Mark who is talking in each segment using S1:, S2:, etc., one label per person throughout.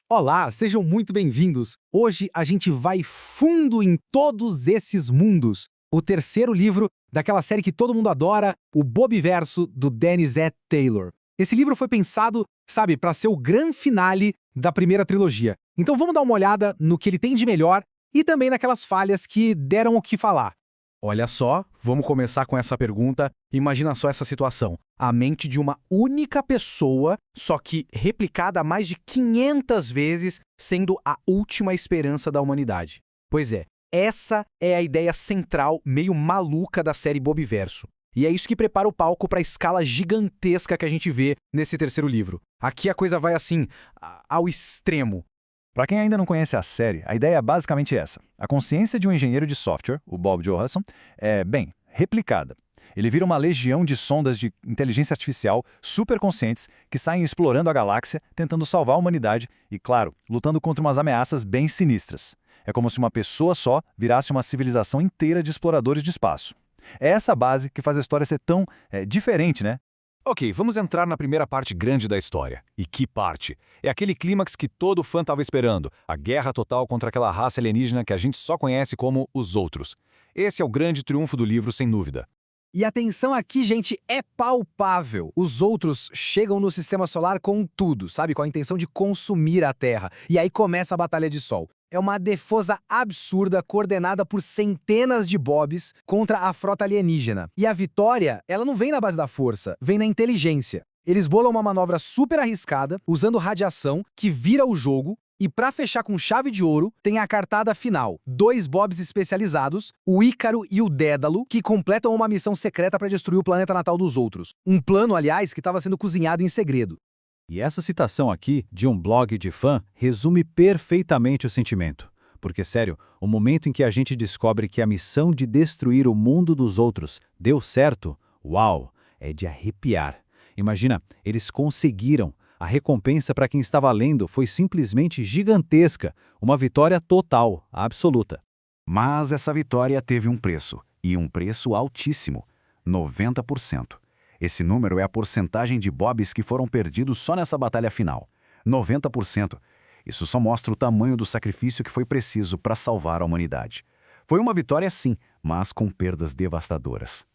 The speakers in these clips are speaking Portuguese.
S1: Olá, sejam muito bem-vindos. Hoje a gente vai fundo em todos esses mundos. O terceiro livro daquela série que todo mundo adora, o Bobverso, do Dennis E. Taylor. Esse livro foi pensado, sabe, para ser o grande finale da primeira trilogia. Então vamos dar uma olhada no que ele tem de melhor e também naquelas falhas que deram o que falar. Olha só, vamos começar com essa pergunta. Imagina só essa situação. A mente de uma única pessoa, só que replicada mais de 500 vezes, sendo a última esperança da humanidade. Pois é, essa é a ideia central, meio maluca da série Bobverso. E é isso que prepara o palco para a escala gigantesca que a gente vê nesse terceiro livro. Aqui a coisa vai assim, ao extremo.
S2: Para quem ainda não conhece a série, a ideia é basicamente essa. A consciência de um engenheiro de software, o Bob Johansson, é, replicada. Ele vira uma legião de sondas de inteligência artificial superconscientes que saem explorando a galáxia, tentando salvar a humanidade e, claro, lutando contra umas ameaças bem sinistras. É como se uma pessoa só virasse uma civilização inteira de exploradores de espaço. É essa base que faz a história ser tão diferente, né?
S3: Ok, vamos entrar na primeira parte grande da história. E que parte? É aquele clímax que todo fã estava esperando, a guerra total contra aquela raça alienígena que a gente só conhece como os Outros. Esse é o grande triunfo do livro, sem dúvida.
S1: E a tensão aqui, gente, é palpável. Os Outros chegam no Sistema Solar com tudo, sabe? Com a intenção de consumir a Terra. E aí começa a Batalha de Sol. É uma defesa absurda coordenada por centenas de Bobs contra a frota alienígena. E a vitória, ela não vem na base da força, vem na inteligência. Eles bolam uma manobra super arriscada, usando radiação, que vira o jogo, e pra fechar com chave de ouro, tem a cartada final. 2 Bobs especializados, o Ícaro e o Dédalo, que completam uma missão secreta para destruir o planeta natal dos Outros. Um plano, aliás, que estava sendo cozinhado em segredo.
S2: E essa citação aqui, de um blog de fã, resume perfeitamente o sentimento. Porque, sério, o momento em que a gente descobre que a missão de destruir o mundo dos outros deu certo, uau, é de arrepiar. Imagina, eles conseguiram. A recompensa para quem estava lendo foi simplesmente gigantesca, uma vitória total, absoluta.
S4: Mas essa vitória teve um preço, e um preço altíssimo, 90%. Esse número é a porcentagem de Bobs que foram perdidos só nessa batalha final. 90%. Isso só mostra o tamanho do sacrifício que foi preciso para salvar a humanidade. Foi uma vitória sim, mas com perdas devastadoras.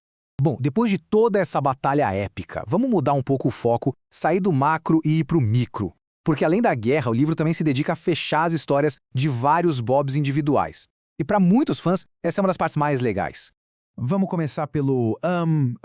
S1: Bom, depois de toda essa batalha épica, vamos mudar um pouco o foco, sair do macro e ir pro micro. Porque além da guerra, o livro também se dedica a fechar as histórias de vários Bobs individuais. E para muitos fãs, essa é uma das partes mais legais. Vamos começar pelo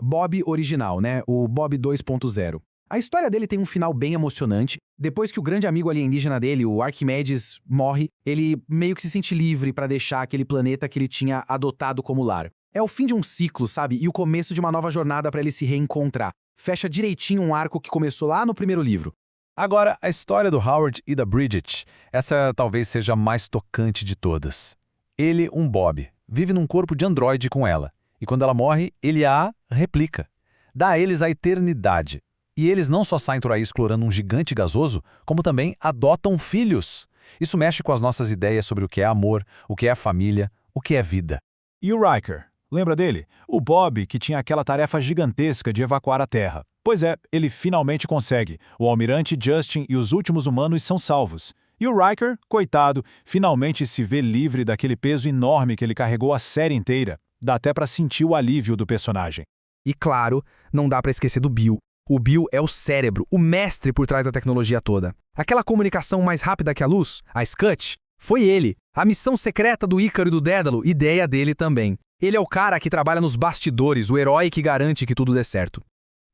S1: Bob original, né? O Bob 2.0. A história dele tem um final bem emocionante. Depois que o grande amigo alienígena dele, o Arquimedes, morre, ele meio que se sente livre para deixar aquele planeta que ele tinha adotado como lar. É o fim de um ciclo, sabe? E o começo de uma nova jornada para ele se reencontrar. Fecha direitinho um arco que começou lá no primeiro livro.
S2: Agora, a história do Howard e da Bridget, essa talvez seja a mais tocante de todas. Ele, um Bob, vive num corpo de androide com ela. E quando ela morre, ele a replica. Dá a eles a eternidade. E eles não só saem por aí explorando um gigante gasoso, como também adotam filhos. Isso mexe com as nossas ideias sobre o que é amor, o que é família, o que é vida.
S5: E o Riker? Lembra dele? O Bob que tinha aquela tarefa gigantesca de evacuar a Terra. Pois é, ele finalmente consegue. O almirante Justin e os últimos humanos são salvos. E o Riker, coitado, finalmente se vê livre daquele peso enorme que ele carregou a série inteira. Dá até pra sentir o alívio do personagem.
S1: E claro, não dá pra esquecer do Bill. O Bill é o cérebro, o mestre por trás da tecnologia toda. Aquela comunicação mais rápida que a luz, a SCUT, foi ele. A missão secreta do Ícaro e do Dédalo, ideia dele também. Ele é o cara que trabalha nos bastidores, o herói que garante que tudo dê certo.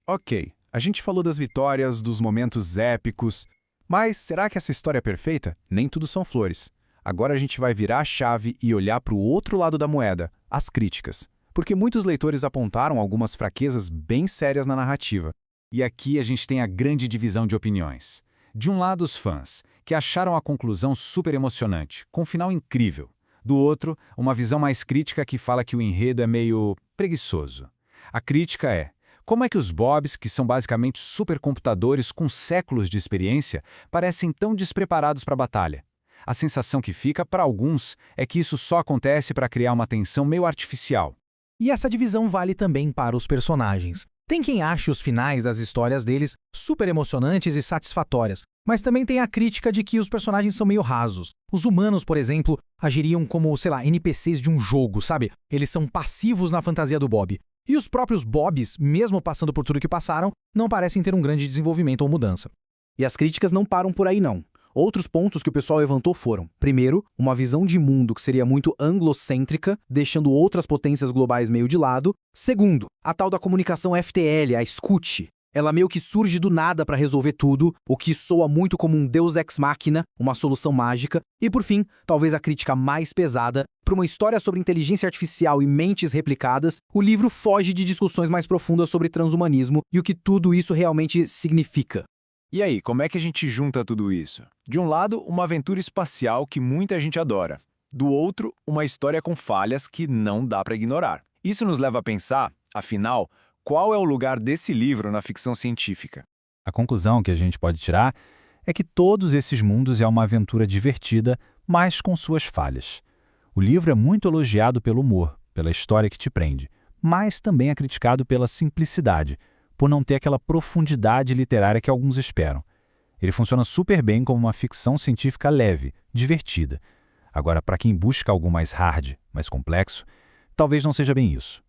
S5: Ok, a gente falou das vitórias, dos momentos épicos, mas será que essa história é perfeita? Nem tudo são flores. Agora a gente vai virar a chave e olhar para o outro lado da moeda, as críticas. Porque muitos leitores apontaram algumas fraquezas bem sérias na narrativa.
S3: E aqui a gente tem a grande divisão de opiniões. De um lado, os fãs, que acharam a conclusão super emocionante, com um final incrível. Do outro, uma visão mais crítica que fala que o enredo é meio preguiçoso. A crítica é: como é que os Bobs, que são basicamente supercomputadores com séculos de experiência, parecem tão despreparados para a batalha? A sensação que fica, para alguns, é que isso só acontece para criar uma tensão meio artificial.
S1: E essa divisão vale também para os personagens. Tem quem ache os finais das histórias deles super emocionantes e satisfatórias, Mas também tem a crítica de que os personagens são meio rasos. Os humanos, por exemplo, agiriam como, sei lá, NPCs de um jogo, sabe? Eles são passivos na fantasia do Bob. E os próprios Bobs, mesmo passando por tudo que passaram, não parecem ter um grande desenvolvimento ou mudança.
S6: E as críticas não param por aí, não. Outros pontos que o pessoal levantou foram, primeiro, uma visão de mundo que seria muito anglocêntrica, deixando outras potências globais meio de lado. Segundo, a tal da comunicação FTL, a SCUT. Ela meio que surge do nada para resolver tudo, o que soa muito como um deus ex machina, uma solução mágica. E por fim, talvez a crítica mais pesada, para uma história sobre inteligência artificial e mentes replicadas, o livro foge de discussões mais profundas sobre transhumanismo e o que tudo isso realmente significa.
S2: E aí, como é que a gente junta tudo isso? De um lado, uma aventura espacial que muita gente adora. Do outro, uma história com falhas que não dá para ignorar. Isso nos leva a pensar, afinal, qual é o lugar desse livro na ficção científica?
S3: A conclusão que a gente pode tirar é que todos esses mundos é uma aventura divertida, mas com suas falhas. O livro é muito elogiado pelo humor, pela história que te prende, mas também é criticado pela simplicidade, por não ter aquela profundidade literária que alguns esperam. Ele funciona super bem como uma ficção científica leve, divertida. Agora, para quem busca algo mais hard, mais complexo, talvez não seja bem isso.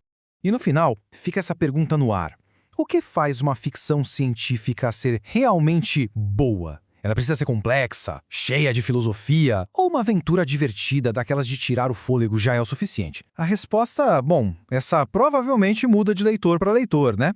S1: E no final, fica essa pergunta no ar. O que faz uma ficção científica ser realmente boa? Ela precisa ser complexa, cheia de filosofia, ou uma aventura divertida daquelas de tirar o fôlego já é o suficiente? A resposta, bom, essa provavelmente muda de leitor para leitor, né?